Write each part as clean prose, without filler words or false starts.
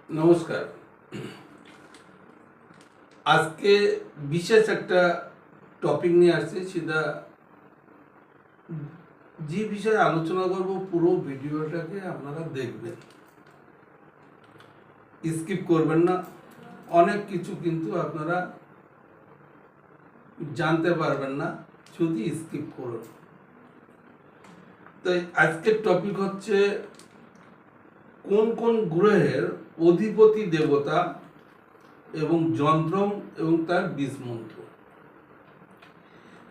নমস্কার। আজকে বিশেষ একটা টপিক নিয়ে আসছি, সেটা যে বিষয়ে আলোচনা করব পুরো ভিডিওটাকে আপনারা দেখবেন, স্কিপ করবেন না। অনেক কিছু কিন্তু আপনারা জানতে পারবেন না যদি স্কিপ করুন। তাই আজকের টপিক হচ্ছে কোন কোন গ্রহের অধিপতি দেবতা এবং যন্ত্রম এবং তার বীজ মন্ত্র।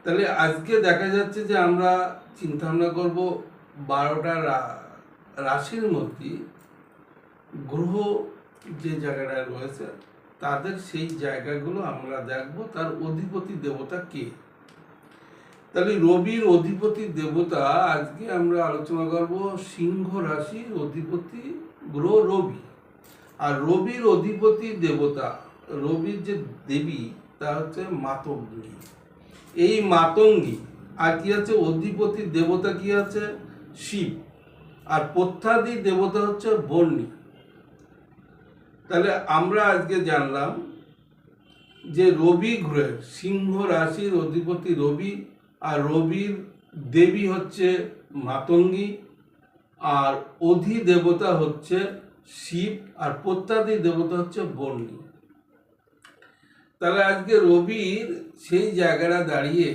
তাহলে আজকে দেখা যাচ্ছে যে আমরা চিন্তা ভাবনা করবো 12টা রাশির মধ্যে গ্রহ যে জায়গাটায় রয়েছে তাদের সেই জায়গাগুলো আমরা দেখব, তার অধিপতি দেবতা কে। তাহলে রবির অধিপতি দেবতা আজকে আমরা আলোচনা করব সিংহ রাশির অধিপতি গ্রহ রবি। আর রবির অধিপতি দেবতা, রবির যে দেবী তা হচ্ছে মাতঙ্গী। এই মাতঙ্গী আর কি আছে, অধিপতি দেবতা কি আছে শিব, আর প্রত্যাদি দেবতা হচ্ছে বর্ণী। তাহলে আমরা আজকে জানলাম যে রবি গ্রহের সিংহ রাশির অধিপতি রবি, আর রবির দেবী হচ্ছে মাতঙ্গী, আর অধিদেবতা হচ্ছে শিব, আর প্রত্যাদি দেবতা হচ্ছে বর্ণী। তাহলে আজকে রবির সেই জায়গাটা দাঁড়িয়ে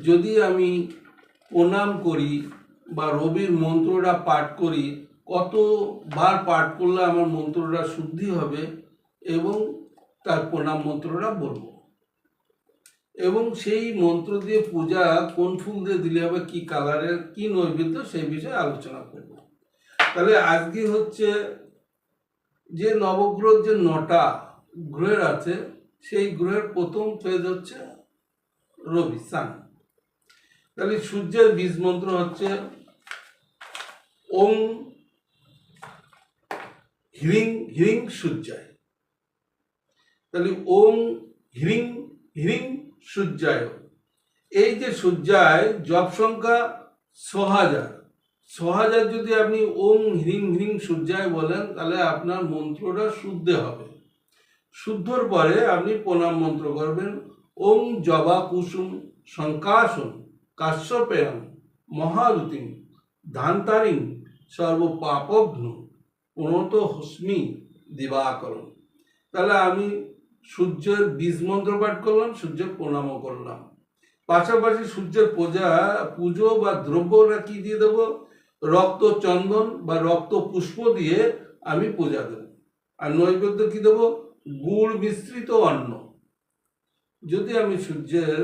যদি আমি প্রণাম করি বা রবির মন্ত্রটা পাঠ করি, কতবার পাঠ করলে আমার মন্ত্রটা শুদ্ধি হবে এবং তার প্রণাম মন্ত্রটা বলবো, এবং সেই মন্ত্র দিয়ে পূজা কোন ফুল দিয়ে দিলে হবে, কি কালারের, কি নৈবেদ্য, সেই বিষয়ে আলোচনা করব। তাহলে আজকে হচ্ছে যে নবগ্রহ যে 9টা গ্রহের আছে, সেই গ্রহের প্রথম ফেজ হচ্ছে রবি সান। তাহলে সূর্যের বীজ মন্ত্র হচ্ছে ওম হ্রিং হ্রিং সূর্যায়। তাহলে ওম হ্রিং হ্রিং সূর্যায়। এই যে সূর্যায় জপ সংখ্যা 6000। 6000 যদি আপনি ওম হ্রিং হ্রিং সূর্যায় বলেন, তাহলে আপনার মন্ত্রটা শুদ্ধ হবে। শুদ্ধর পরে আপনি প্রণাম মন্ত্র করবেন, ওম জবা কুসুম শঙ্কাসন কাশ্যপেয়ং মহারুতিম ধান্তারিং সর্বপাপঘ্ন প্রণত হস্মি দিবাকরণ। তাহলে আমি সূর্যের বীজ মন্ত্র পাঠ করলাম, সূর্যের প্রণামও করলাম, পাশাপাশি সূর্যের পুজো বা দ্রব্যটা কি দিয়ে দেবো, রক্ত চন্দন বা রক্ত পুষ্প দিয়ে আমি পূজা দেব। আর নৈবেদ্য কি দেবো, গুড় মিশ্রিত অন্ন। যদি আমি সূর্যের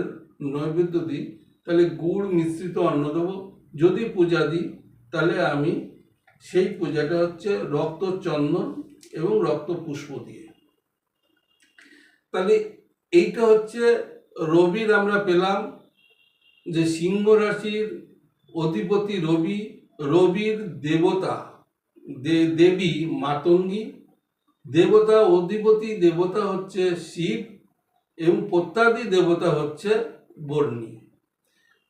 নৈবেদ্য দিই তাহলে গুড় মিশ্রিত অন্ন দেবো। যদি পূজা দিই তাহলে আমি সেই পূজাটা হচ্ছে রক্ত চন্দন এবং রক্ত পুষ্প দিয়ে। তাহলে এইটা হচ্ছে রবির আমরা পেলাম যে সিংহ রাশির অধিপতি রবি, রবির দেবতা দেবী মাতঙ্গী, দেবতা অধিপতি দেবতা হচ্ছে শিব এবং প্রত্যাদি দেবতা হচ্ছে বর্ণী।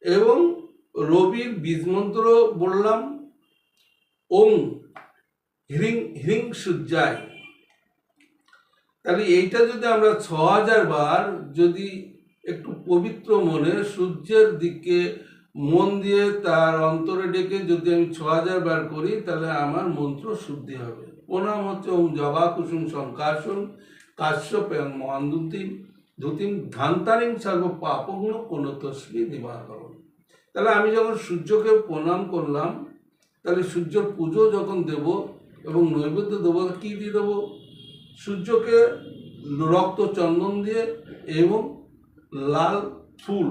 এবং রবির বীজমন্ত্র বললাম ওম হ্রিং হ্রিং সূর্যায়। তাহলে এইটা যদি আমরা 6000 বার যদি একটু পবিত্র মনে সূর্যের দিকে মন দিয়ে তার অন্তরে ডেকে যদি আমি 6000 বার করি, তাহলে আমার মন্ত্র শুদ্ধি হবে। প্রণাম হচ্ছে ওম জবা কুসুম শঙ্কাসন কাশ্যপেয়ং মহান্দুতিম ধুতিম ধান্তারিং সর্ব পাপগ্ন প্রণতস্মি দিবাকরণ। তাহলে আমি যখন সূর্যকে প্রণাম করলাম, তাহলে সূর্যর পুজো যখন দেব এবং নৈবেদ্য দেবো, কি দিয়ে দেবো, সূর্যকে রক্ত চন্দন দিয়ে এবং লাল ফুল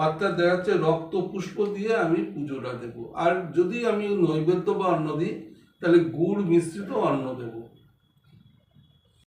অর্থাৎ দেখা যাচ্ছে রক্ত পুষ্প দিয়ে আমি পুজোটা দেব। আর যদি আমি নৈবেদ্য বা অন্ন দিই তাহলে গুড় মিশ্রিত অন্ন দেব।